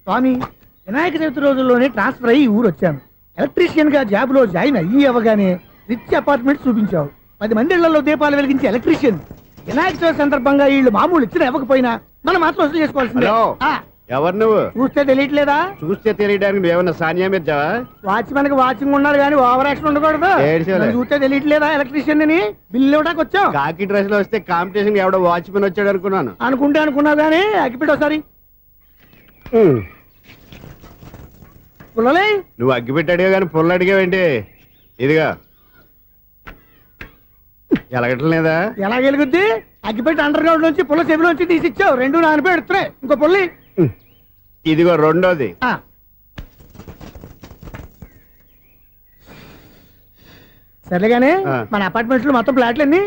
స్వామి, వినాయక చవితి రోజుల్లోనే ట్రాన్స్ఫర్ అయ్యి ఊరు వచ్చాను. ఎలక్ట్రీషియన్ గా జాబ్ లో జాయిన్ అయ్యి అవగానే రిచ్ అపార్ట్మెంట్ చూపించావు. 10 మంది ఇళ్లలో దీపాలు వెలిగించే ఎలక్ట్రీషియన్. వినాయక చవితి సందర్భంగా వీళ్ళు మామూలు ఇచ్చిన ఇవ్వకపోయినా మనం మాత్రం వసూలు చేసుకోవాల్సిందే. ఎవరు నువ్వు? చూస్తే తెలియట్లేదా? చూస్తే తెలియడానికి నువ్వేమన్నా సానియా మీర్జావా? వాచ్మెన్ కి వాచింగ్ ఉండాలి కానీ ఓవర్ యాక్షన్ ఉండకూడదు. చూస్తే తెలియట్లేదా ఎలక్ట్రీషియన్ అని? బిల్లు ఇవ్వడానికి వచ్చాం. కాకి డ్రెస్ లో వస్తే కాంపిటీషన్ ఎవడో వాచ్మెన్ వచ్చాడు అనుకున్నాను. అనుకున్నావు కానీ అగ్గిపెట్టి ఒకసారి పుల్లలే. నువ్వు అగ్గిపెట్టి అడిగా కానీ పుల్ల అడిగావేంటి? ఇదిగా ఎలగటం లేదా? ఎలా వెలుగుద్ది? అగ్గిపెట్టి అండర్ గ్రౌండ్ నుంచి పుల్ల చెవిలోంచి తీసిచ్చావు. 2 నానిపోయి ఎడుతున్నాయి. ఇంకో పుల్లి ఇదిగో రెండోది. సరేగానే మన అపార్ట్మెంట్ లో మొత్తం ఫ్లాట్లు అన్ని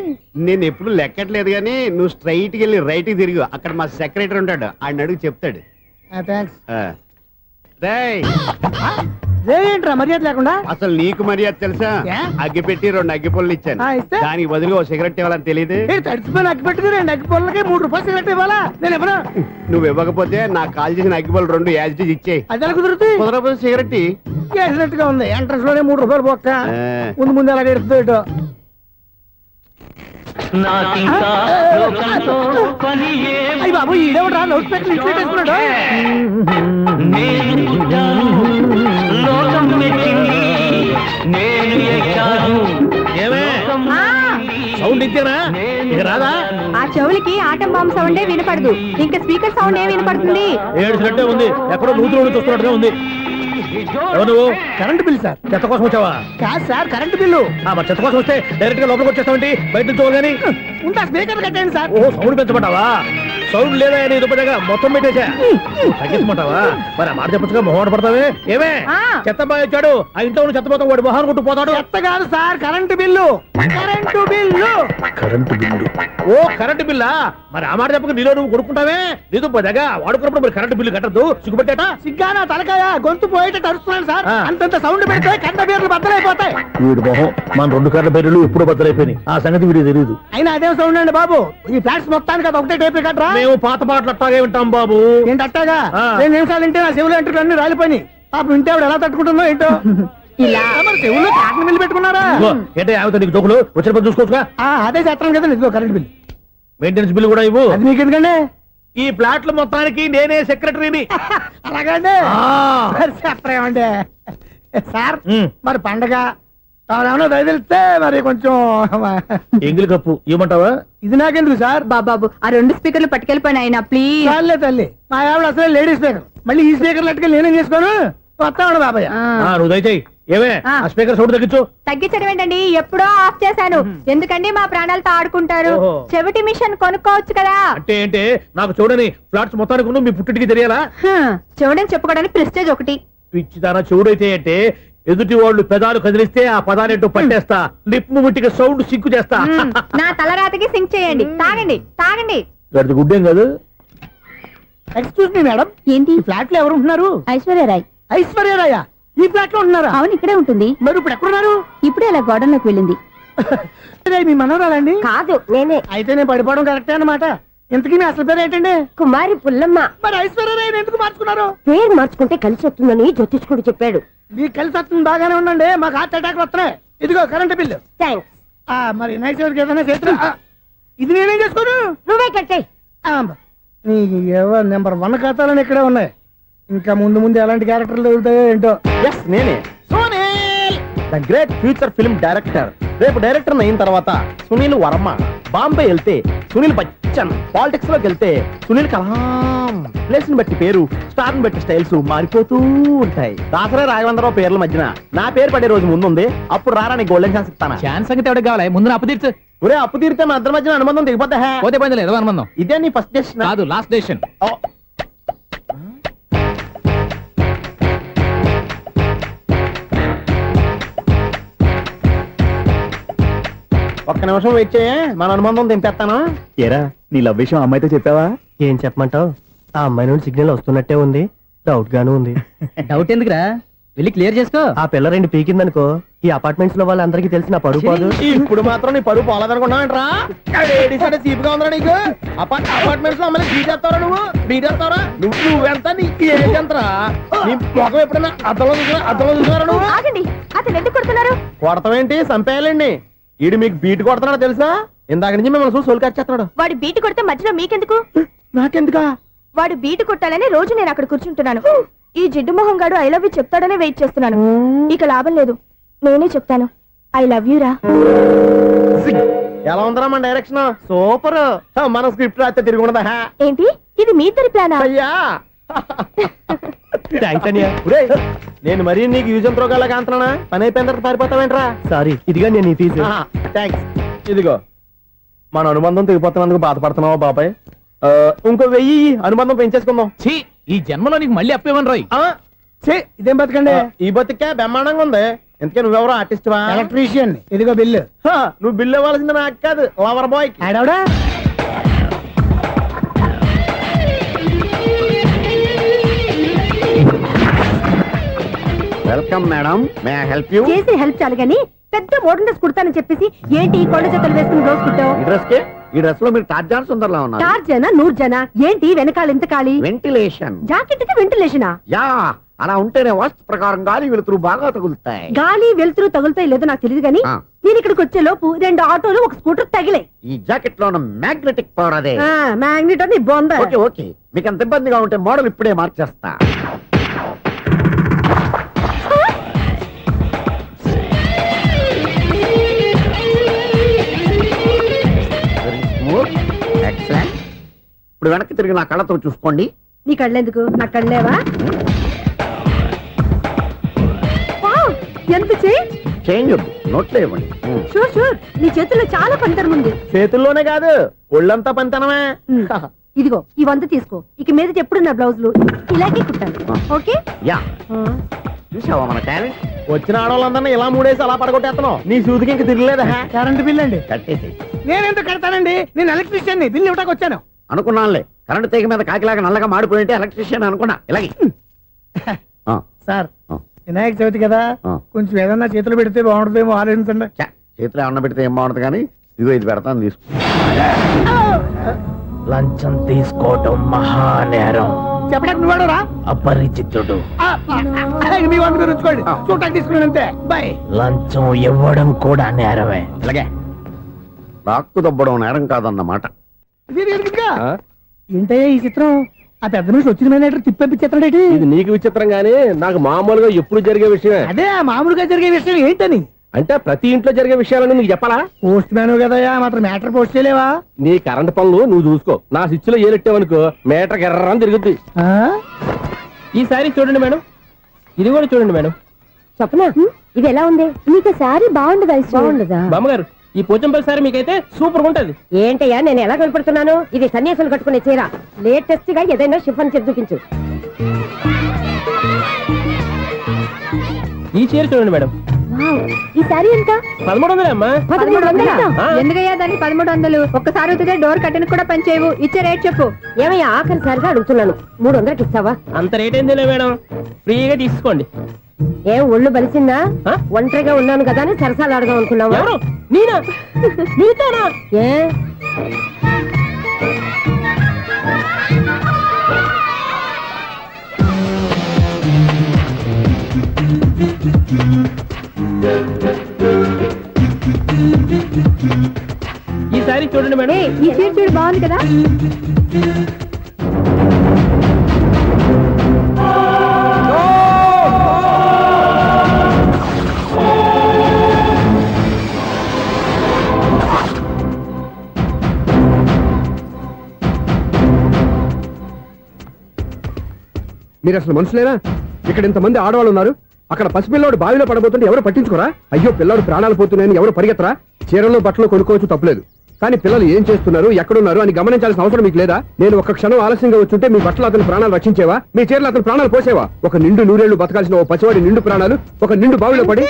నేను ఎప్పుడు లెక్కట్లేదు కానీ నువ్వు స్ట్రైట్ కి వెళ్ళి రైట్ కి తిరిగి అక్కడ మా సెక్రటరీ ఉంటాడు, ఆయన అడుగు చెప్తాడు. ఏంట్రా మర్యాద లేకుండా? అసలు నీకు మర్యాద తెలుసా? అగ్గి పెట్టి 2 అగ్గి పుల్లలు ఇచ్చాను, దానికి బదులుగా 1 సిగరెట్ ఇవ్వాలని తెలియదు. తడిచిపోయిన అగ్గి పెట్టుకుని 2 అగ్గి పుల్లలకి 3 రూపాయలు సిగరెట్ ఇవ్వాలా? నేను ఇవ్వను. నువ్వు ఇవ్వకపోతే నాకు కాల్ చేసిన అగ్గి పుల్లలు 2 యాజిటీస్ ఇచ్చేయి. అది ఎలా కుదురుతుంది? కుదరకపోతే సిగరెట్ చేసినట్టుగా ఉంది. ఎంట్రన్స్ లోనే 3 రూపాయలు పోక్క. ముందు అలాగే ఎడుతుంది. అయ్యి బాబు, ఈడేవడా లౌడ్ స్పీకర్ ఇంట్లో వేసుకున్నాడు? సౌండ్ ఇచ్చానా? ఇక రాదా? ఆ చెవులకి ఆటం బాంబు సౌండే వినపడదు, ఇంకా స్పీకర్ సౌండ్ ఏ వినపడుతుంది? ఏడుసినట్టే ఉంది, ఎక్కడో నూతులు చూస్తున్నట్టుగా ఉంది. నువ్వు కరెంట్ బిల్ సార్. చెత్త కోసం వచ్చావా? కాదు సార్, కరెంట్ బిల్లు. చెత్త కోసం వస్తే డైరెక్ట్ గా లోపలికి వచ్చేస్తావంటి, బయట నుంచి కానీ ఉంటా. స్పీకర్ కట్టండి సార్. ఓ సౌండ్ పెంచమంటావా? సౌండ్ లేదా నీ దుప్పగా మొత్తం పెట్టేసా. తగ్గించమంటావా? మరి ఆ మాట చెప్పచ్చుగా, మొహమాట పడతావే. ఏమే చెత్త బాగా వచ్చాడు, ఆ ఇంట్లో ఉన్న చెత్త పోతాం, వాడు మొహాన్ని కొట్టు పోతాడు. చెత్త కాదు sir, current bill. Current bill. Current bill. ఓ కరెంటు బిల్లా? మరి ఆ మాట చెప్పక నీలో నువ్వు కొడుకుంటావే. నీ దుప్పగా వాడుకున్నప్పుడు మరి కరెంటు బిల్లు కట్టద్దు, సిగ్గుపెట్టాట. సిగ్గానా తలకాయ? గొంతు పోయేటట్టు అరుస్తున్నాను సార్. అంతంత సౌండ్ పెడితే కంట బీర్లు బద్దలైపోతాయి. వీడు మొహం మన 2 కర్ల బీర్లు ఎప్పుడో బద్దలైపోయినాయి. ఆ సంగతి వీడికి తెలియదు. అయినా అదే సౌండ్ అండి బాబు. ఈ ఫ్లాట్స్ మొత్తానికి అది ఒకటే టేప్ కట్టరా? మేము పాత పాటలు అట్టాగే వింటాం బాబు. ఏంటి అట్టాగా? 2 నిమిషాలు వింటే నా చెవులు ఎంటర్ అన్ని రాలిపోయి. పాపం వింటే ఆవిడ ఎలా తట్టుకుంటుందో ఏంటో. ఇలా మరి చెవుల్లో కాటన్ బిల్లు పెట్టుకున్నారా? ఏంటో ఆమెతో నీకు జోకులు వచ్చిన పని చూసుకోవచ్చుగా. అదే చేస్తాను కదా. ఇదిగో కరెంట్ బిల్. మెయింటెనెన్స్ బిల్లు కూడా ఇవ్వు. అది మీకు ఎందుకండి? ఈ ప్లాట్ల మొత్తానికి నేనే సెక్రటరీని. అలాగండి. చెప్పరేమండి సార్. మరి పండగ ఏమన్నా దయదలిస్తే మరి కొంచెం ఎంగిలి కప్పు ఇవ్వమంటావా? ఇది నాకెందుకు సార్? బాబాబు, ఆ 2 స్పీకర్లు పట్టుకెళ్ళిపోయిన ఆయన ప్లీజ్. చాలే తల్లి, మా ఆవిడ అసలే లేడీ స్పీకర్. మళ్ళీ ఈ స్పీకర్లు అట్టుకెళ్ళి నేనేం చేసుకోను? వస్తాడు బాబాయ్. నువ్వు దయచేయి. ఏమే ఆ స్పీకర్ సౌండ్ తగ్గించు. తగ్గించడం ఏంటండి, ఎప్పుడో ఆఫ్ చేశాను. ఎందుకండి మా ప్రాణాలతో ఆడుకుంటారు? చెవిటి మిషన్ కొనుక్కోవచ్చు కదా. అంటే ఏంటే నాకు చూడని ఫ్లాట్స్ మొత్తానికి మీ పుట్టింటికి తెలియాలా? చెవుడని చెప్పుకోవడానికి ప్రెస్టేజ్ ఒకటి. పిచ్చిదానా చెవుడైతే అంటే ఎదుటి వాళ్ళు పెదాలు కదిలిస్తే ఆ పదాలేంటో పట్టేస్తా, లిప్ ముట్టికి సౌండ్ సింకు చేస్తా. నా తలరాతకి సింక్ చేయండి. తాగండి తాగండి. గడిది గుడ్డేం కాదు. ఎక్స్క్యూజ్ మీ మేడం, ఏంటి? ఫ్లాట్ లో ఎవరు ఉంటున్నారు? ఐశ్వర్యరాయ్. ఐశ్వర్యరాయ ఈ ఫ్లాట్ లో ఉంటున్నారా? అవును, ఇక్కడే ఉంటుంది. మరి ఇప్పుడు ఎక్కడున్నారు? ఇప్పుడే అలా గోడంలోకి వెళ్ళింది. మీ మనవరాలండి? కాదు, నేనే. అయితే నేను పడిపోవడం కరెక్టే అన్నమాట. ఇంతకీ మీ అసలు పేరు ఏంటండి? కుమారి పుల్లమ్మ. మరి ఐశ్వర్యరాయ్ ఎందుకు మార్చుకున్నారు? పేరు మార్చుకుంటే కలిసి వస్తుందని జ్యోతిష్కుడు చెప్పాడు. మీకు కలిసి వస్తుంది, బాగానే ఉండండి. మాకు హార్ట్ అటాక్ వస్తున్నాయి. ఇదిగో కరెంట్ బిల్లు. థ్యాంక్స్. మరి నైట్ ఏదైనా చేతులు ఇది నేనేం చేసుకోను? నువ్వే కట్టే. నెంబర్ 1 ఖాతాలని ఇక్కడే ఉన్నాయి. ఇంకా ముందు ముందు ఎలాంటి క్యారెక్టర్లు దొరుకుతాయో ఏంటో. నేనే the great future film director. రేపు డైరెక్టర్ అయిన తర్వాత సునీల్ వర్మ. బాంబే వెళ్తే సునీల్ బచ్చన్. పాలిటిక్స్ లోకి వెళ్తే సునీల్ కలాం. ప్లేస్ ని బట్టి పేరు, స్టార్ ని బట్టి స్టైల్స్ మారిపోతూ ఉంటాయి. దాసరే రాఘవేంద్రరావు పేర్ల మధ్యన నా పేరు పడే రోజు ముందుంది. అప్పుడు రారా నీ గోల్డెన్ ఛాన్స్ ఇస్తాను. ఛాన్స్ సంగతి ఎవరికి కావాలి? ముందు అప్పు తీర్చు. ఒరే అప్పు తీరితే మన ఇద్దరి మధ్యన అనుబంధం దిగిపోతా. పోతే పోయింది లేదు అనుబంధం. ఇదే నీ ఫస్ట్ డెస్టినేషన్ కాదు, లాస్ట్ డెసిషన్. ఒక్క నిమిషం వెయిట్ చేయ, మన అనుబంధం దింపేస్తాను. ఏరా నీ లవ్ విషయం అమ్మాయితో చెప్పావా? ఏం చెప్పమంటావు? ఆ అమ్మాయి నుండి సిగ్నల్ వస్తున్నట్టే ఉంది, డౌట్ గాను ఉంది. డౌట్ ఎందుకురా? వెళ్ళి క్లియర్ చేసుకో. ఆ పిల్ల రెండు పీకిందనుకో ఈ అపార్ట్మెంట్స్ లో వాళ్ళందరికీ తెలిసిన పరుగు పోదు. ఇప్పుడు మాత్రం నీ పరుగు పోలేదనుకున్నావేంట్రా? సీపుగా ఉందా నీకు? అపార్ట్మెంట్స్ లో అమ్మని బీటేస్తారా నువ్వెంత నీకు ఏంటంతరా? నీ ముఖం ఎప్పుడైనా అర్థంలో చూసారా నువ్వు? ఆగండి, అతను ఎందుకు కొడుతున్నారు? కొడతావేంటి? చంపేయాలండి. ఈడు మీకు బీట్ కొడుతున్నాడు తెలుసా? ఇందాక నుంచి మిమ్మల్ని చూసి సోలు కచ్చేస్తున్నాడు. వాడు బీటు కొడితే మధ్యలో మీకెందుకు? నాకెందుకా? వాడు బీటు కొట్టాలని రోజు నేను అక్కడ కూర్చుంటున్నాను. ఈ జిడ్డు మొహం గాడు ఐ లవ్ యూ చెప్తాడనే వెయిట్ చేస్తున్నాను. ఇక లాభం లేదు, నేనే చెప్తాను ఐ లవ్ యూ రా. ఎలా ఉందరా మన డైరెక్షన్? సూపర్. మన స్క్రిప్ట్ రాస్తే తిరిగి ఉండదా? ఏంటి ఇది మీ ఇద్దరి ప్లానా? అయ్యా థ్యాంక్స్ అనియా. నేను మరీ నీకు యూజ్ ఎంతో గల కాంతనా? పని అయిపోయిన తర్వాత పారిపోతావేంట్రా? సారీ, ఇదిగా నేను ఈ ఫీజు. థ్యాంక్స్. ఇదిగో మన అనుబంధం తెగిపోతున్నందుకు బాధపడుతున్నావా బాబాయ్? ఇంకో 1000 అనుబంధం పెంచేసుకుందాం. ఛీ, ఈ జన్మలో నీకు మళ్ళీ అప్పేమని రాయి. ఇదేం బతకండి? ఈ బతికే బ్రహ్మాండంగా ఉంది. ఎందుకే నువ్వెవరో ఆర్టిస్ట్ వా? ఎలక్ట్రీషియన్. ఇదిగో బిల్లు. నువ్వు బిల్లు ఇవ్వాల్సింది నాకు కాదు, లవర్ బాయ్. ఆడవడా? Welcome madam, may I help you? చేసి హెల్ప్ చాలు గాని పెద్ద మోడల్ డ్రెస్ కుడతానని చెప్పేసి ఏంటి ఈ కొండ జతలు వేసుకుని రోజు కుట్టావు? ఈ డ్రెస్ లో మీరు టార్జాన్ సుందర్లా ఉన్నారు. 4 జన 100 జన ఏంటి వెనకాల ఎంత ఖాళీ? వెంటిలేషన్. జాకెట్ కి వెంటిలేషనా? యా, అలా ఉంటేనే వాస్తు ప్రకారం గాలి వెలుతురు బాగా తగులుతాయి. గాలి వెలుతురు తగులుతాయి లేదో నాకు తెలియదు గానీ నేను ఇక్కడికి వచ్చే లోపు 2 ఆటోలు ఒక స్కూటర్ తగిలే. ఈ జాకెట్ లో ఉన్న మ్యాగ్నెటిక్ పవర్ అదే. మ్యాగ్నెట్ అని బొంద. ఓకే ఓకే, మీకు అంత ఇబ్బందిగా ఉంటే మోడల్ ఇప్పుడే మార్చేస్తా. ఎక్సలెంట్. ఇప్పుడు వెనక్కి తిరిగి నా కళ్ళతో చూసుకోండి. నీ కళ్ళెందుకు? నా కళ్ళేవా? వావ్, ఎంత చేంజ్. చేంజ్ వద్దు, నోట్లో ఇవ్వండి. షూర్ షూర్, నీ చేతుల్లో చాలా పంతరం ఉంది. చేతుల్లోనే కాదు ఒళ్ళంతా పంతనమే. ఇదిగో ఈ 100 తీసుకో. ఇక మీద ఎప్పుడు నా బ్లౌజులు ఇలాగే కుట్టాను. ఓకే? యా, చూసావా మన టాలెంట్? వచ్చిన ఆడవాళ్ళందరినీ ఇలా మూడేసి అలా పడగొట్టేస్తున్నావు. నీ సూదికి ఇంక తిరగలేదా? కరెంట్ బిల్ అండి. కట్టేసి. నేనెందుకు కడతానండి? నేను ఎలక్ట్రీషియన్. బిల్లు ఇవ్వడానికి వచ్చాను. అనుకున్నానులే, కరెంట్ తీగ మీద కాకిలాగా నల్లగా మాడిపోయింటే ఎలక్ట్రీషియన్ అనుకున్నా. ఇలాగే సార్, వినాయక చవితి కదా, కొంచెం ఏదన్నా చేతులు పెడితే బాగుంటుందేమో ఆలోచించండి. చేతిలో అన్న పెడితే ఏం బాగుంటుంది కానీ ఇదిగో ఇది పెడతాను, తీసుకో. లంచం తీసుకోవటం మహానేరం. చెప్పడానికి నువ్వాడరా? అపరిచితుడు. మీ వంద మీరు ఉంచుకోండి, చూడటానికి తీసుకున్నాను అంతే. బాయ్. లంచం ఇవ్వడం కూడా నేరమే. ఇలాగే రాక్కు దబ్బడం నేరం కాదన్నమాట. ఏంటయ్యా ఈ చిత్రం? ఆ పెద్ద మనిషి వచ్చిన మేనేటర్ తిప్పించేస్తాడేటి? ఇది నీకు విచిత్రం గానీ నాకు మామూలుగా ఎప్పుడు జరిగే విషయమే. అదే మామూలుగా జరిగే విషయం ఏంటని? అంటే ప్రతి ఇంట్లో జరిగే విషయాలను నీకు చెప్పాలా? పోస్ట్ మ్యాన్ కదయ్యా, మాత్రం మ్యాటర్ పోస్ట్ చేయలేవా? నీ కరెంట్ పనులు నువ్వు చూసుకో. నా స్విచ్ లో ఏలెట్టావనుకో మీటర్ ఎర్రని తిరుగుద్ది. ఈసారి చూడండి మేడం, ఇది కూడా చూడండి మేడం. చెప్పనా? ఇది ఎలా ఉంది? నీకు సారీ బాగుండదా? బాగుండదా? బామ్మగారు, ఈ పోచంపల్లి సారీ మీకైతే సూపర్ ఉంటది. ఏంటయ్యా నేను ఎలా కనపడుతున్నాను? ఇది సన్యాసులు కట్టుకునే చీర. లేటెస్ట్ గా ఏదైనా షిఫన్ చేసి చూపించు. ఈ చీర చూడండి మేడం. ఈ సారీ ఎంత? 1300 అమ్మా. 1300? ఎందుకయ్యా దానికి 1300? ఒక్కసారి అవుతుందే డోర్ కట్టెన్ కూడా పనిచేయవు. ఇచ్చే రేట్ చెప్పు. ఏమయ్యా ఆఖరిసారిగా అడుగుతున్నాను, 300కి ఇస్తావా? అంత రేట్ ఏంది మేడం, ఫ్రీగా తీసుకోండి. ఏం ఒళ్ళు బలిసిందా? ఒంటరిగా ఉన్నాను కదా అని సరసాలు అడదాం అనుకున్నావా? ఎవరు? నేనా? నీతోనా? ఏ ఈ సారీ చూడండి మేడం. ఈ చీర చూడు, బాగుంది కదా? మీరు అసలు మనుషులేనా? ఇక్కడ ఇంతమంది ఆడవాళ్ళు ఉన్నారు, అక్కడ పసిపిల్లాడు బావిలో పడబోతుంటే ఎవరు పట్టించుకోరా? అయ్యో పిల్లాడు ప్రాణాలు పోతున్నాయని ఎవరు పరిగెత్తరా? చీరలు బట్టలు కొనుక్కోవచ్చు, తప్పులేదు. కానీ పిల్లలు ఏం చేస్తున్నారు, ఎక్కడున్నారు అని గమనించాల్సిన అవసరం మీకు లేదా? నేను ఒక్క క్షణం ఆలస్యంగా వచ్చుంటే మీ బట్టలు అతని ప్రాణాలు రక్షించేవా? మీ చీరలు అతని ప్రాణాలు పోసేవా? ఒక నిండు నూరేళ్లు బతకాల్సిన ఓ పసివాడి నిండు ప్రాణాలు ఒక నిండు బావిలో పడి.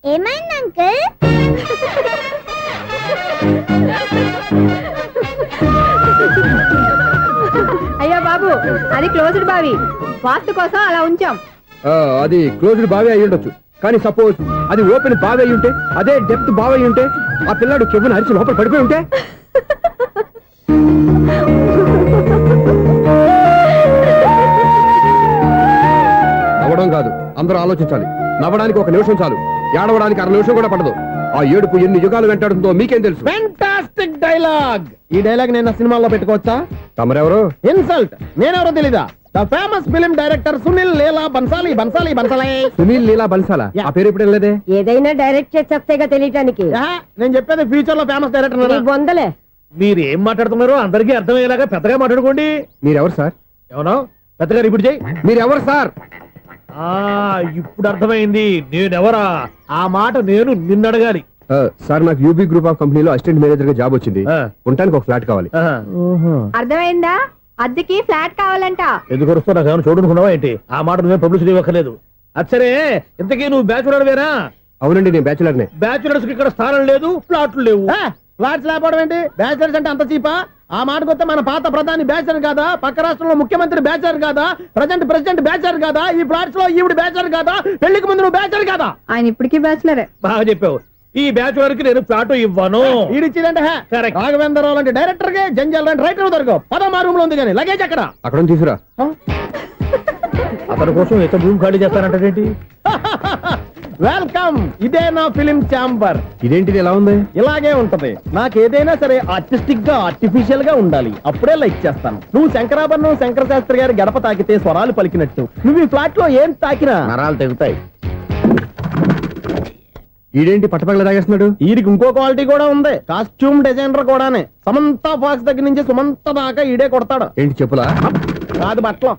ఏమైంది అంకుల్? అయ్యో బాబు, అది క్లోజ్డ్ బావి, వాస్తు కోసం అలా ఉంచాం. అది క్లోజ్డ్ బావి అయి ఉండొచ్చు, కానీ సపోజ్ అది ఓపెన్ బావి అయి ఉంటే, అదే డెప్త్ బావి అయి ఉంటే, ఆ పిల్లాడు కెవ్వును అరిచి లోపల పడిపోయి ఉంటే, నవ్వడం కాదు, అందరూ ఆలోచించాలి. నవ్వడానికి 1 నిమిషం చాలు, ఏడవడానికి 1/2 నిమిషం కూడా పడదు. ఆ ఏడుపు ఎన్ని యుగాలు వెంటాడుతుందో మీకేం తెలుసు? Fantastic dialogue. ఈ డైలాగ్ నేను నా సినిమాలో పెట్టుకోవచ్చా? తమరెవరు? ఇన్సల్ట్. నేనెవరో తెలీదా? The famous film director Sunil Leela Bansali. Sunil Leela బన్సాలా? ఆ పేరు ఇప్పుడు లేదే. ఏదైనా డైరెక్ట్ చేసేస్తేగా తెలియటానికి. నేను చెప్పేది ఫ్యూచర్ లో ఫేమస్ డైరెక్టర్. వందలే. మీరు ఏం మాట్లాడుతున్నారో అందరికీ అర్థమయ్యేలాగా పెద్దగా మాట్లాడుకోండి. మీరెవరు సార్? ఎవరో పెద్దగా రిపీట్ చేయి. మీరెవరు సార్? ఇప్పుడు అర్థమైంది నేనెవరా. ఆ మాట నేను నిన్ను అడగాలి. సార్, నాకు యూబీ గ్రూప్ ఆఫ్ కంపెనీలో అసిస్టెంట్ మేనేజర్ గా జాబ్ వచ్చింది. ఉండటానికి ఒక ఫ్లాట్ కావాలి. అర్థమైందా? అద్దెకి ఫ్లాట్ కావాలంట. ఎందుకు వస్తున్నా నాకు ఏమైనా చూడనుకున్నావా ఏంటి? ఆ మాట నువ్వే పబ్లిసిటీ ఇవ్వక్కర్లేదు. అచ్చరే, ఇంతకీ నువ్వు బ్యాచులర్ వేరా? అవునండి, నేను బ్యాచులర్నే. బ్యాచులర్స్ కి ఇక్కడ స్థానం లేదు, ప్లాట్లు లేవు. ఫ్లాట్స్ లేకపోవడం ఏంటి? బ్యాచిలర్స్ అంటే అంత చీపా? ఆ మాటకొస్తే మన పాత ప్రధాని బ్యాచర్ కాదా? పక్క రాష్ట్రంలో ముఖ్యమంత్రి బ్యాచర్ కాదా? ప్రెసిడెంట్ బ్యాచర్ కాదా? ఈ ఫ్లాట్స్ లో ఈవిడ బ్యాచర్ కాదా? పెళ్లికి ముందు నువ్వు బ్యాచర్ కాదా? ఆయన ఇప్పటికీ బ్యాచులరే. బాగా చెప్పావు. ఈ బ్యాచులర్ కి నేను ఫ్లాట్ ఇవ్వను. ఈడిచ్చిందంటే రాఘవేంద్రరావు లాంటి డైరెక్టర్ కి, జంజాల్ లాంటి రైటర్ దొరకవు. పదమా రూమ్ లో ఉంది కానీ లగేజ్ అక్కడ. అక్కడ నుంచి తీసుకురా. అతని కోసం ఎంత భూమి ఖాళీ చేస్తానంటే వెల్కమ్. ఇదే నా ఫిలిం ఛాంబర్. ఇదేంటిది ఎలా ఉంది? ఇలాగే ఉంటది. నాకు ఏదైనా సరే ఆర్టిస్టిక్ గా, ఆర్టిఫిషియల్ గా ఉండాలి. అప్పుడే లైక్ చేస్తాను. నువ్వు శంకరాభరణం శంకర శాస్త్రి గారి గడప తాకితే స్వరాలు పలికినట్టు నువ్వు ఈ ఫ్లాట్ లో ఏం తాకినా నరాలు తెగుతాయి. ఈడేంటి పట్టపగల తాగేస్తున్నాడు? వీరికి ఇంకో క్వాలిటీ కూడా ఉంది. కాస్ట్యూమ్ డిజైనర్ కూడానే. సమంత ఫాక్స్ దగ్గర నుంచి సుమంత దాకా ఈడే కొడతాడు. ఏంటి చెప్పులా? కాదు బట్టలు.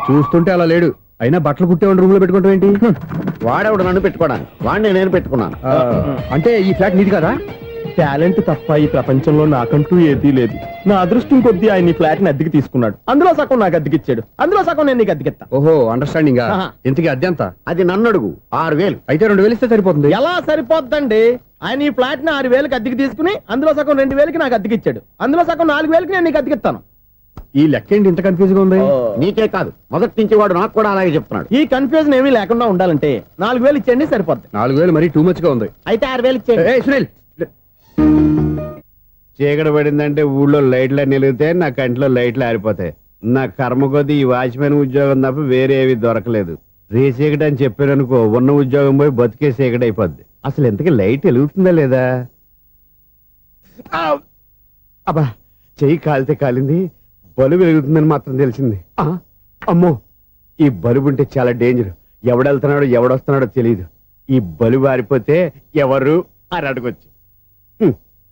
చూస్తుంటే అలా లేడు. అయినా బట్టలు కుట్టేవాడి రూమ్ లో పెట్టుకుంటాం ఏంటి? వాడేవాడు నన్ను పెట్టుకోవడానికి, వాడిని నేను పెట్టుకున్నాను. అంటే ఈ ఫ్లాట్ నీది కదా? టాలెంట్ తప్ప ఈ ప్రపంచంలో నాకంటూ ఏదీ లేదు. నా అదృష్టం కొద్దీ ఆయన ఈ ఫ్లాట్ ని అద్దెకి తీసుకున్నాడు. అందులో సగం నాకు అద్దెకిచ్చాడు, అందులో సగం నేను నీకు అద్దెకిస్తా. ఓహో, అండర్స్టాండింగ్. ఇంతకీ అద్దె ఎంత? అది నన్ను అడుగు. 6,000. అయితే 2,000 ఇస్తే సరిపోతుంది. ఎలా సరిపోద్దండి? ఆయన ఈ ఫ్లాట్ ని 6,000కి అద్దెకి తీసుకుని అందులో సగం 2,000కి నాకు అద్దెకిచ్చాడు. అందులో సగం 4,000కి నేను నీకు అద్దెకిస్తాను. ఈ లెక్క ఏంటి ఇంత కన్ఫ్యూజ్ గా ఉంది? నీకే కాదు, మొదటి నుంచి వాడు నాకు కూడా అలాగే చెప్తున్నాడు. ఈ కన్ఫ్యూజన్ ఏమీ లేకుండా ఉండాలంటే 4,000 ఇచ్చేయండి, సరిపోద్ది. 4,000 మరీ టూ మచ్ గా ఉంది. అయితే 6,000 ఇచ్చేయండి. ఏయ్ సునీల్, చీకటి పడిందంటే ఊళ్ళో లైట్లు నిలిగితే నా కంట్లో లైట్లు ఆరిపోతాయి. నా కర్మ కొద్దీ ఈ వాచ్మెన్ ఉద్యోగం తప్ప వేరే ఏవి దొరకలేదు. రేసీకటి అని చెప్పారనుకో, ఉన్న ఉద్యోగం పోయి బతికే చీకటి అయిపోద్ది. అసలు ఎంతకీ లైట్ వెలుగుతుందా లేదా? అబ్బా, చెయ్యి కాలితే కాలింది, బలుబు వెలుగుతుందని మాత్రం తెలిసింది. అమ్మో, ఈ బలుబు ఉంటే చాలా డేంజర్. ఎవడెళ్తున్నాడో ఎవడొస్తున్నాడో తెలియదు. ఈ బలుబు ఆరిపోతే ఎవరు అని అడగొచ్చు.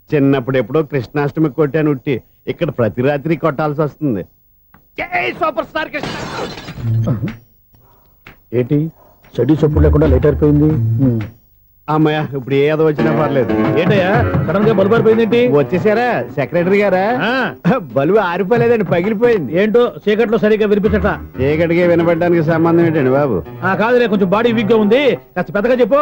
చిన్నప్పుడు ఎప్పుడో కృష్ణాష్టమి కొట్టాను ఉట్టి, ఇక్కడ ప్రతి రాత్రి కొట్టాల్సి వస్తుంది. Super star Krishna. ఏంటి చెడు చెప్పుడు లేకుండా లేట్ అయిపోయింది. అమ్మయ్య, ఇప్పుడు ఏదో వచ్చినా పర్లేదు. ఏంటయ్యా సడన్ గా బల్బు అయిపోయిందేంటి? వచ్చేసారా సెక్రటరీ గారా? బలుబు ఆరిపోలేదండి, పగిలిపోయింది. ఏంటో చీకట్లో సరిగ్గా వినిపించట. చీకటికి వినపడడానికి సంబంధం ఏంటండి బాబు? కాదులే, కొంచెం బాడీ వీక్ గా ఉంది, కాస్త పెద్దగా చెప్పు.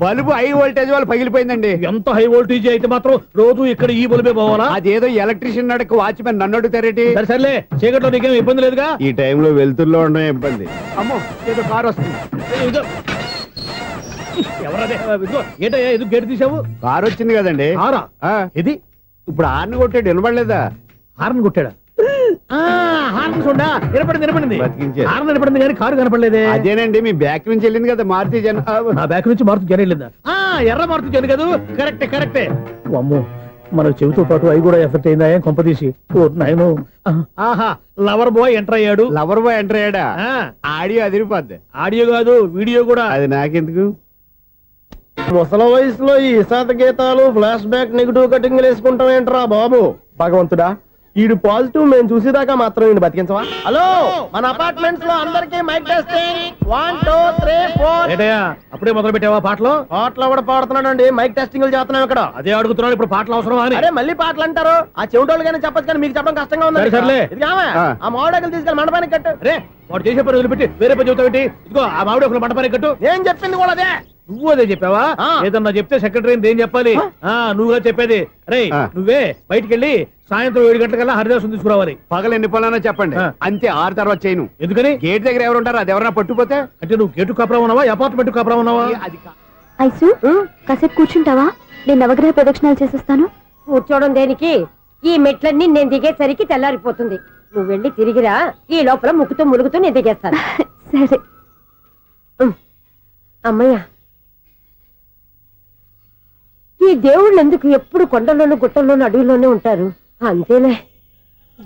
బల్బు హై వోల్టేజ్ వాళ్ళు పగిలిపోయిందండి. ఎంత హై వోల్టేజ్ అయితే మాత్రం రోజు ఇక్కడ ఈ బల్బే పోవాలా? అదేదో ఎలక్ట్రీషియన్ నడక వాచ్మెన్ నన్ను అడుగుతారేటి? సరే సర్లే, చీకట్లో నీకేం ఇబ్బంది లేదుగా? ఈ టైంలో వెళ్తుల్లో ఉండడం ఇబ్బంది. అమ్మో, ఏదో కారు వస్తుంది. ఎవరదే? ఏంటయ్యా ఎందుకు గేట్ తీసావు? కారు వచ్చింది కదండి. ఆరా ఇది ఇప్పుడు ఆర్ని కొట్టాడు, వినపడలేదా? హార్న్ కొట్టాడా? హార్న్ చూడా వినపడింది. బతికించారు. హార్న్ వినపడింది కానీ కారు కనపడలేదే. అదేనండి, మీ బ్యాక్ నుంచి వెళ్ళింది కదా మారుతి జన. నా బ్యాక్ నుంచి మారుతి జన వెళ్ళిందా? ఎర్ర మారుతి జన కదా? కరెక్టే. అమ్మో, మన చెవితో పాటు అవి కూడా ఎఫెక్ట్ అయిందా? ఏం కొంపదీసి? ఓ నాయనో. ఆహా, లవర్ బాయ్ ఎంటర్ అయ్యాడు. లవర్ బాయ్ ఎంటర్ అయ్యాడా? ఆడియో అదిరిపోద్ది. ఆడియో కాదు, వీడియో కూడా. అది నాకెందుకు? ముసలి వయసులో ఈ ఇసాత గీతాలు, ఫ్లాష్ బ్యాక్, నెగిటివ్ కటింగ్ వేసుకుంటాం ఏంట్రా బాబు? భగవంతుడా, ఈడు పాజిటివ్ మేము చూసేదాకా మాత్రం ఈయన బతికించవా? హలో, మన అపార్ట్మెంట్స్ లో అందరికీ మైక్ టెస్టింగ్. 1 2 3 4. ఏంటయ్యా అప్పుడే మొదలు పెట్టావా పాటలు? పాటలు కూడా పాడుతున్నాడు అండి. మైక్ టెస్టింగ్ చేస్తున్నాం ఇక్కడ. అదే అడుగుతున్నాడు, ఇప్పుడు పాటలు అవసరమా అని. అరే మళ్ళీ పాటలు అంటారు. ఆ చెవిటోళ్ళు కానీ చెప్పచ్చు, కానీ మీకు చెప్పడం కష్టంగా ఉంది. సర్లే. ఆ మామిడాకులు తీసుకెళ్ళి మండపానికి కట్టు. రే, వాడు చేసే పని వదిలిపెట్టి వేరే పని చెబుతావు. ఇదిగో ఆ మామిడి ఒకరు మంటపానికి కట్టు. ఏం చెప్పింది కూడా అదే. నువ్వు అదే చెప్పావా? ఏదన్నా చెప్తే సెక్రటరీ ఏం చెప్పాలి? నువ్వుగా చెప్పేది. రే, నువ్వే బయటికి వెళ్ళి సాయంత్రం 7 గంటలకల్లా హరిదాసు తీసుకురావాలి. పగలు ఎన్ని పనులన్నా చెప్పండి, ఆ. అంతే 6 తర్వాత చేయను. ఎందుకని? గేట్ దగ్గర ఎవరు ఉంటారు, అది ఎవరన్నా పట్టుపోతే అంటే నువ్వు గేటు కాపురం ఉన్నావా, అపార్ట్మెంట్ కాపురం ఉన్నావా? అది ఐసు కాసేపు కూర్చుంటావా? నేను నవగ్రహ ప్రదక్షిణాలు చేసేస్తాను. కూర్చోవడం దేనికి? ఈ మెట్లన్నీ నేను దిగేసరికి తెల్లారిపోతుంది. నువ్వు వెళ్ళి తిరిగిరా, ఈ లోపల ముక్కుతూ ములుగుతూ నేను దిగేస్తాను. సరే. అమ్మయ్య, ఈ దేవుళ్ళు ఎందుకు ఎప్పుడు కొండల్లోనూ గుట్టల్లోనూ అడవిలోనే ఉంటారు? అంతేలే,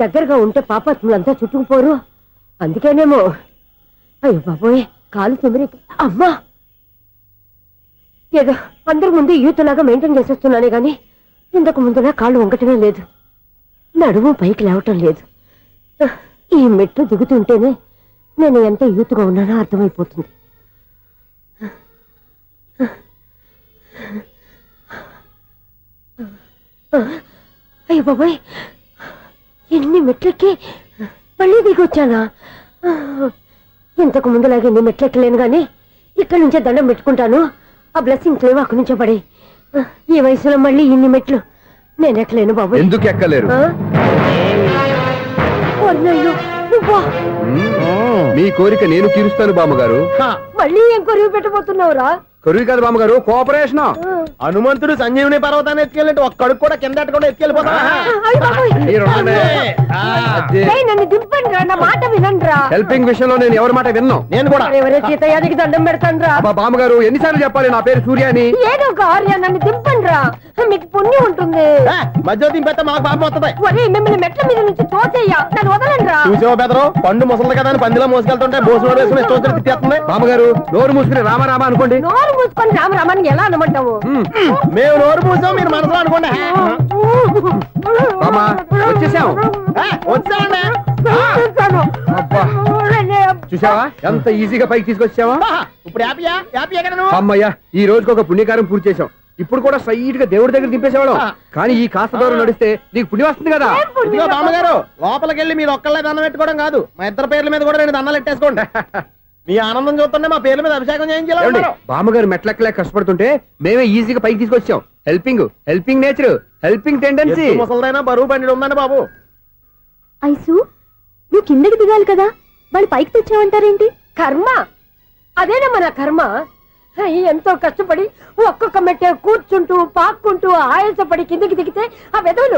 దగ్గరగా ఉంటే పాపాత్ములంతా చుట్టుకుపోరు. అందుకేనేమో. అయ్యో బాబోయ్, కాలు తిమిరి. అమ్మా, ఏదో అందరి ముందు యూత్లాగా మెయింటైన్ చేసేస్తున్నానే గాని ఇంతకు ముందులా కాళ్ళు వంకటమే లేదు, నడుము పైకి లేవటం లేదు. ఈ మెట్లు దిగుతుంటేనే నేను ఎంత యూత్గా ఉన్నానో అర్థమైపోతుంది. అయ్యో బాబాయ్, ఎన్ని మెట్లెక్కి మళ్ళీ దిగొచ్చానా? ఇంతకు ముందులాగే ఎన్ని మెట్లెక్కలేను గాని ఇక్కడి నుంచే దండం పెట్టుకుంటాను. ఆ బ్లెస్సింగ్స్ లేవు అక్కడి నుంచే పడి. ఈ వయసులో మళ్ళీ ఇన్ని మెట్లు నేను ఎక్కలేను బాబాయ్. ఎందుకు ఎక్కలేరు? అయ్యో, నువ్వా? మీ కోరిక నేను తీరుస్తాను బామ్మగారు. మళ్ళీ ఏం కొరివి పెట్టబోతున్నావురా? కొరువు కాదు బామ్మగారు, కోఆపరేషన్. హనుమంతుడు సంజీవుని పర్వతాన్ని ఎత్తుకెళ్ళి ఒక్కడికి కూడా కింద ఎట్టకుండా ఎత్తుకెళ్ళిపోతా. అయ్య బాబోయ్. ఏయ్, నన్ను దింపండి రా, నా మాట వినండిరా. హెల్పింగ్ విషయంలో నేను ఎవరి మాట విన్నాను. నేను కూడా. ఎవరే సీతయ్యానికి దండం పెడతాను రా. అబ్బా బామ్మగారు, ఎన్నిసార్లు చెప్పాలి నా పేరు సూర్య అని? ఏదో ఒక ఆర్య, నన్ను దింపండి రా, మీకు పుణ్యం ఉంటుంది. మధ్య దింపేస్తే మాకు పాపం వస్తుంది. ఒరే, మిమ్మల్ని మెట్ల మీద నుంచి తోసేయ్యా, నన్ను వదలండి రా. చూసావా బెదరు, పండు ముసలి కదా అని పందిలో మోసుకెళ్తుంటే బోసు వేసుకుని స్తోత్రం తిట్టేస్తుంది. బామ్మగారు, నోరు మూసుకుని రామారామ అనుకోండి. నోరు మూసుకొని రామరామని ఎలా అనమంటావు? మేము నోరు పూసాం, మీరు మనసులో అనుకోండి. బామ్మ, వచ్చేసాం. వచ్చామండి. అబ్బా, చూసావా ఎంత ఈజీగా పైకి తీసుకొచ్చావా? ఇప్పుడు హ్యాపీయా? హ్యాపీ ఎక్కడ నువ్వు? అమ్మయ్యా, ఈ రోజుకి ఒక పుణ్యకారం పూర్తి చేసాం. ఇప్పుడు కూడా స్ట్రైట్ గా దేవుడి దగ్గర దింపేసేవాడు. కానీ ఈ కాస్త దూరం నడిస్తే నీకు పుణ్యం వస్తుంది కదా. ఇదిగో బామ్మగారు, లోపలికి వెళ్ళి మీరు ఒక్కళ్ళే దండం పెట్టుకోవడం కాదు, మా ఇద్దరు పేర్ల మీద కూడా 2 దండాలు ఎట్టేసుకోండి. మీ ఆనందం చూస్తుంటే మా పేర్ల మీద అభిషేకం ఏమండి, చేయించాలి. బామ్మగారు మెట్లెక్కలే కష్టపడుతుంటే మేమే ఈజీగా పైకి తీసుకొచ్చాం. Helping nature, helping tendency. ముసలిదైనా బరువు బండి ఉందండి బాబు. ఐసు నువ్వు కిందకి దిగాలి కదా, వాళ్ళు పైకి తెచ్చావంటారేంటి? కర్మ, అదేనమ్మా నా కర్మ. ఎంతో కష్టపడి ఒక్కొక్క మెట్టే కూర్చుంటూ పాక్కుంటూ ఆయాసపడి కిందకి దిగితే ఆ వెధవులు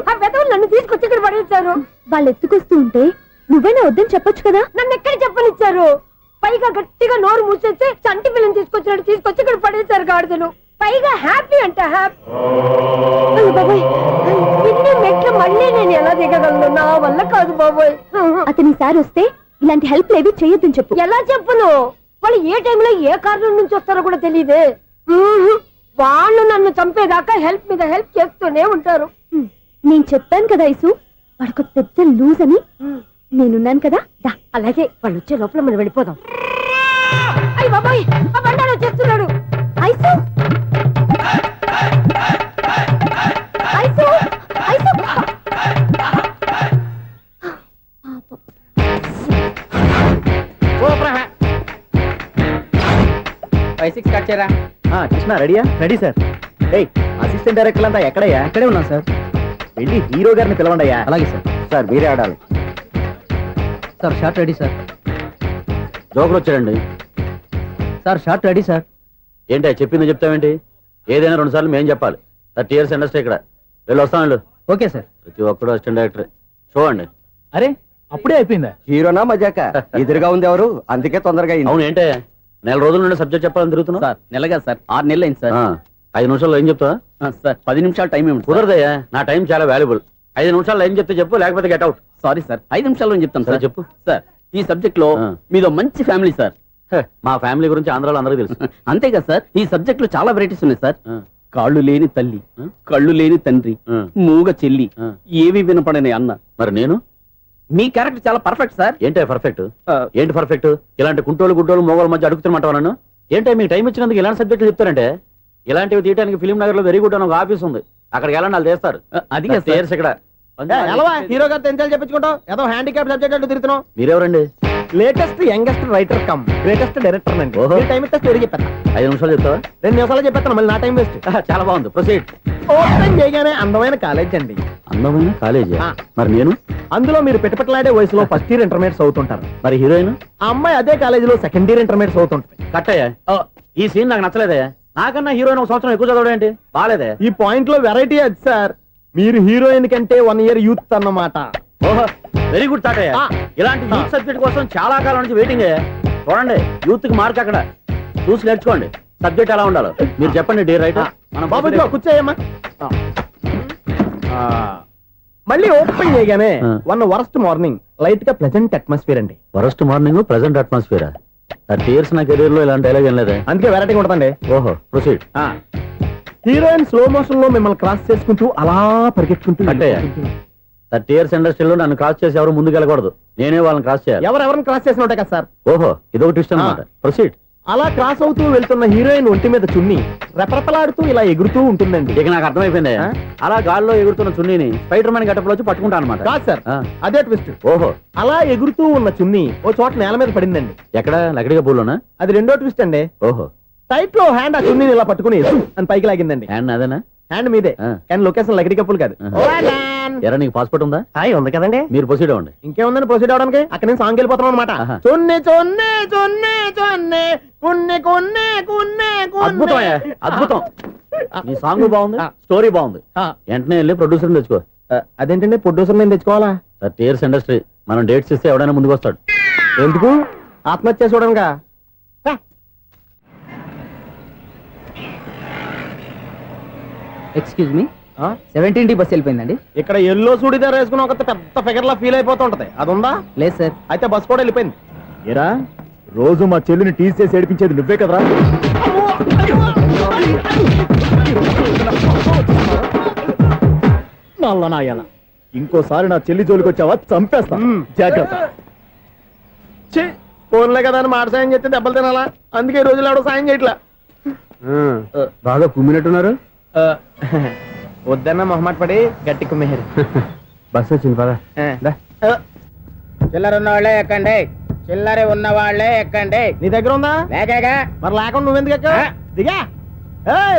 నన్ను తీసుకొచ్చి ఇక్కడ పడేశారు. వాళ్ళు ఎత్తుకొస్తూ ఉంటే నువ్వేనా వద్దని చెప్పొచ్చు కదా. నన్ను ఎక్కడ చెప్పనిచ్చారు? పైగా గట్టిగా నోరు మూసేస్తే చంటి పిల్లని తీసుకొచ్చినట్టు తీసుకొచ్చి ఇక్కడ పడేశారు గాడిదలు. పైగా హ్యాపీ అంట హ్యాపీ. అయ్యో బాబోయ్, ఇన్ని మెట్లు మళ్ళీ నేను ఎలా దిగగలను? నా వల్ల కాదు బాబోయ్. అతని సారి వస్తే ఇలాంటి హెల్ప్ లేవి చేయొద్దని చెప్పు. ఎలా చెప్పును? వాళ్ళు ఏ టైంలో ఏ కారణం నుంచి వస్తారో కూడా తెలియదే. వాళ్ళు నన్ను చంపేదాకా హెల్ప్ మీద హెల్ప్ చేస్తూనే ఉంటారు. నేను చెప్పాను కదా ఐసు, వాడొక పెద్ద లూజ్ అని. నేనున్నాను కదా, దా. అలాగే, వాళ్ళు వచ్చే లోపల మనం వెళ్ళిపోదాం. అయ్య బాబాయ్, ఆ బండారు వచ్చేస్తున్నాడు. Ice ice ice. 5-6 కట్ చేయరా. కృష్ణ రెడీయా? Ready sir. ఏయ్, అసిస్టెంట్ డైరెక్టర్ అంతా ఎక్కడయ్యా? ఇక్కడే ఉన్నాం సార్. వెళ్ళి హీరో గారిని పిలవండి అయ్యా. అలాగే సార్. సార్ మీరే ఆడాలి sir. Shot ready sir. Joker వచ్చాడండి. Sir shot ready sir. ఏంటి చెప్పింది చెప్తావేంటి? ఏదైనా 2 సార్లు మేం చెప్పాలి. 30 years ఇండస్ట్రీ ఇక్కడ. వెళ్ళి వస్తాను. Okay sir. ప్రతి ఒక్కడు అసిస్టెంట్ డైరెక్టర్. చూడండి. అరే అప్పుడే అయిపోయిందా? హీరోనా మజాక? ఎదురుగా ఉంది ఎవరు, అందుకే తొందరగా అయింది. అవును, ఏంటే 4 రోజుల నుండి సబ్జెక్ట్ చెప్పాలని తిరుగుతున్నా? సార్ నెలగా సార్, 6 నెలలు అయింది సార్. 5 నిమిషాల్లో ఏం చెప్తా? సార్ 10 నిమిషాలు టైం ఏమిటి? కుదరదయ్యా, నా టైం చాలా వాల్యుబుల్. 5 నిమిషాల్లో ఏం చెప్తే చెప్పు, లేకపోతే గెట్ అవుట్. సారీ సార్, 5 నిమిషాల్లో చెప్తాను సార్. చెప్పు. సార్ ఈ సబ్జెక్ట్ లో మీదో మంచి ఫ్యామిలీ సార్. మా ఫ్యామిలీ గురించి ఆంధ్రాలో అందరికీ తెలుసు. అంతేగా సార్, ఈ సబ్జెక్ట్ లో చాలా వెరైటీస్ ఉన్నాయి సార్. కాళ్ళు లేని తల్లి, కళ్ళు లేని తండ్రి, మూగ చెల్లి, ఏవి వినపడని అన్న. మరి నేను? మీ క్యారెక్టర్ చాలా పర్ఫెక్ట్ సార్. ఏంటే పర్ఫెక్ట్? ఏంటి పర్ఫెక్ట్? ఇలాంటి కుంటోలు గుడ్డోలు మోగోల మధ్య అడుగుతున్నమాట నన్ను. ఏంటంటే మీకు టైం ఇచ్చినందుకు ఇలాంటి సబ్జెక్టులు చెప్తారంటే? ఇలాంటివి తీయడానికి ఫిలిం నగర్ లో వెరీ గుడ్ అని ఒక ఆఫీస్ ఉంది, అక్కడికి వెళ్ళండి, వాళ్ళు చేస్తారు. అది ఇక్కడ హీరో గారు తెంచాలి చెప్పించుకుంటావు, ఏదో హ్యాండిక్యాప్ సబ్జెక్ట్ అంటూ తిరుగుతున్నావు. మీరెవరండి? Latest youngest writer cum greatest director అండి. ఓహో. టైం ఇస్తే స్టోరీ చెప్పేస్తా. 5 నిమిషాలు చెప్తావా? 2 నిమిషాలు చెప్పేస్తాను, మళ్ళీ నా టైం వేస్ట్. చాలా బాగుంది, ప్రొసీడ్. ఓపెన్ చేయగానే అందమైన కాలేజ్ అండి. అందమైన కాలేజీ ఆ. మరి నేను అందులో మీరు పెట్టుపట్లాడే వయసులో ఫస్ట్ ఇయర్ ఇంటర్మీడియట్స్ అవుతుంటారు. మరి హీరోయిన్ ఆ అమ్మాయి అదే కాలేజీలో సెకండ్ ఇయర్ ఇంటర్మీడియట్స్ అవుతుంటది. కట్టయ్యా ఈ సీన్ నాకు నచ్చలేదే. నాకన్నా హీరోయిన్ ఒక సంవత్సరం ఎక్కువ చదవడం ఏంటి బాలేదే. ఈ పాయింట్ లో వెరైటీ అది సార్. మీరు హీరోయిన్ కంటే 1 ఇయర్ యూత్ అన్నమాట. ఓహో వెరీ గుడ్ తాతయ్య. ఆ. ఇలాంటి యూత్ సబ్జెక్ట్ కోసం చాలా కాలం నుంచి వెయిటింగ్. చూడండి యూత్ కి మార్క్ అక్కడ చూసి నేర్చుకోండి. సబ్జెక్ట్ ఎలా ఉండాలో మీరు చెప్పండి డీ రైట్. బాబు ఇదిగో కూర్చోయమ్మా. మళ్ళీ ఓపెన్ చేయగానే ఆ. వన్ వరస్ట్ మార్నింగ్ లైట్ గా ప్లెజెంట్ అట్మాస్ఫియర్ అండి. Worst morning present atmosphere 30 years నా కెరీర్ లో ఇలాంటి డైలాగ్ ఏం లేదే. అందుకే వెరైటీగా ఉంటుందండి. ఓహో ప్రొసీడ్. హీరోయిన్ స్లో మోషన్ లో మిమ్మల్ని క్రాస్ చేసుకుంటూ అలా పరిగెట్టుకుంటూ కట్టయ్య 30 years ఇండస్ట్రీలో నన్ను క్రాస్ చేసి ఎవరు ముందుకు వెళ్ళకూడదు. నేనే వాళ్ళని క్రాస్ చేయాలి. ఎవరెవరిని క్రాస్ చేసిన ఉంటాయి కదా సార్. ఓహో ఇదొక ట్విస్ట్ అన్నమాట. ప్రొసీడ్. అలా క్రాస్ అవుతూ వెళ్తున్న హీరోయిన్ ఒంటి మీద చున్ని రెపరెపలాడుతూ ఇలా ఎగురుతూ ఉంటుందండి. ఇక నాకు అర్థమైపోయింది. ఆ? అలా గాల్లో ఎగురుతున్న చున్నీని స్పైడర్ మ్యాన్ గెటప్ లో వచ్చి పట్టుకుంటా అనమాట. కాదు సార్, ఆ. అదే ట్విస్ట్. ఓహో అలా ఎగురుతూ ఉన్న చున్ని ఓ చోట నేల మీద పడిందండి. ఎక్కడ లకడిగా పూలోనా? అది రెండో ట్విస్ట్ అండి. ఓహో టైట్ లో హ్యాండ్ ఆ చున్నీని ఇలా పట్టుకుని అని పైకి లాగిందండి. హ్యాండ్ అదేనా? హ్యాండ్ మీదే ఆ. కానీ లొకేషన్ లకడి కప్పులు కాదు. ఆహా. ఎరా నీకు పాస్పోర్ట్ ఉందా? హాయ్ ఉంది కదండి. మీరు ప్రొసీడ్ అవ్వండి. ఇంకేముందని ప్రొసీడ్ అవడానికి అక్కడ నేను సాంగ్ వెళ్ళిపోతున్నాం అనమాట. ఆహా. చున్ని చున్ని చున్ని చున్ని కున్ని కున్ని కున్ని అద్భుతం అయ్యా, అద్భుతం. నీ సాంగ్ బాగుంది, స్టోరీ బాగుంది. వెంటనే వెళ్ళి ప్రొడ్యూసర్ తెచ్చుకో. అదేంటండి ప్రొడ్యూసర్ నేను తెచ్చుకోవాలా? 30 years ఇండస్ట్రీ మనం డేట్స్ ఇస్తే ఎవడైనా ముందుకు వస్తాడు. ఎందుకు? ఆత్మహత్య చూడనుగా. Excuse me 17D bus వెళ్ళిపోయిందండి. ఇక్కడ ఎల్లో చూడిదార్ వేసుకుని ఒక పెద్ద ఫిగర్ లా ఫీల్ అయిపోతుంటది. అది ఉందా? లేదు సార్. అయితే బస్ కూడా వెళ్ళిపోయింది. ఏరా రోజు మా చెల్లిని టీస్ చేసి ఏడిపించేది నువ్వే కదరా? నల్లనాయాల ఇంకోసారి నా చెల్లి జోలికి వచ్చావా చంపేస్తా. జాగ్రత్త. ఫోన్లే కదా అని మాట సాయం చేస్తే దెబ్బలు తినాలా? అందుకే ఈ రోజులు ఎవడో సాయం చేయట్లా. బాగా కుమ్మినట్టున్నారు. వద్దన్న మొహమాట పడి గట్టి కుమ్మేరు. బస్ వచ్చింది పద. చిల్లర ఉన్న వాళ్ళే ఎక్కండి. చిల్లర ఉన్న వాళ్ళే ఎక్కండి. నీ దగ్గర ఉందా? లేకగా మరి లేకుండా నువ్వెందుకు ఎక్కావు? దిగా.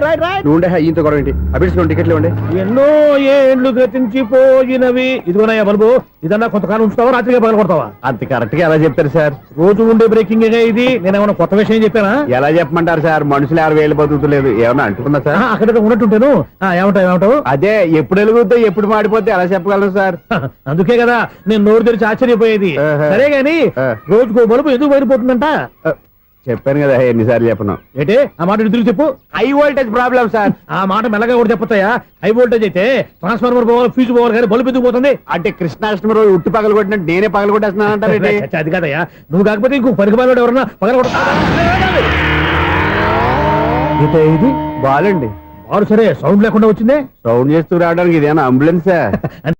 Right right. నువ్వు ఉండే ఈయంతో గొడవ ఏంటి? అభిడ్స్ టికెట్లు ఇవ్వండి. ఎన్నో ఏండ్లు గతించిపోయినవి. ఇదిగోనయ్యా బల్బు, ఇదన్నా కొంతకాలం ఉంచుతావా రాత్రిగా పగల కొడతావా? అంత కరెక్ట్ గా ఎలా చెప్తారు సార్? రోజు ఉండే బ్రేకింగ్ ఇది. నేనేమన్నా కొత్త విషయం చెప్పానా? ఎలా చెప్పమంటారు సార్? మనుషులు ఎవరు వేలు బతుకుతలేదు. ఏమన్నా అంటున్నా సార్? అక్కడ ఉన్నట్టుంటాను. ఏమంటావు? అదే ఎప్పుడు వెలుగుతో ఎప్పుడు మాడిపోతే ఎలా చెప్పగలరు సార్? అందుకే కదా నేను నోరు తెరిచి ఆశ్చర్యపోయేది. ఆహా. సరే గాని ఆ. రోజుకో బలుపు ఎందుకు బయటపోతుందంట? చెప్పాను కదా ఎన్నిసార్లు చెప్పను. ఏంటే ఆ మాట తిరిగి చెప్పు. High voltage problem sir. ఆ మాట మెల్లగా కూడా చెప్పొస్తాయా? హై వోల్టేజ్ అయితే ట్రాన్స్ఫార్మర్ పోవాలి, ఫ్యూజ్ పోవాలి, కానీ బల్బు ఎందుకు పోతుంది? అంటే కృష్ణాష్టమి రోజు ఉట్టి పగలు కొట్టినట్టు నేనే పగలు కొట్టేస్తున్నానంటారు. చచ్చా, అది కాదయ్యా. నువ్వు కాకపోతే ఇంకో పనికి బాగా ఎవరన్నా పగల కొడతా. ఇది బాలండి. వాడు సరే సౌండ్ లేకుండా వచ్చిందే. సౌండ్ చేస్తూ రావడానికి ఇదేనా అంబులెన్సా?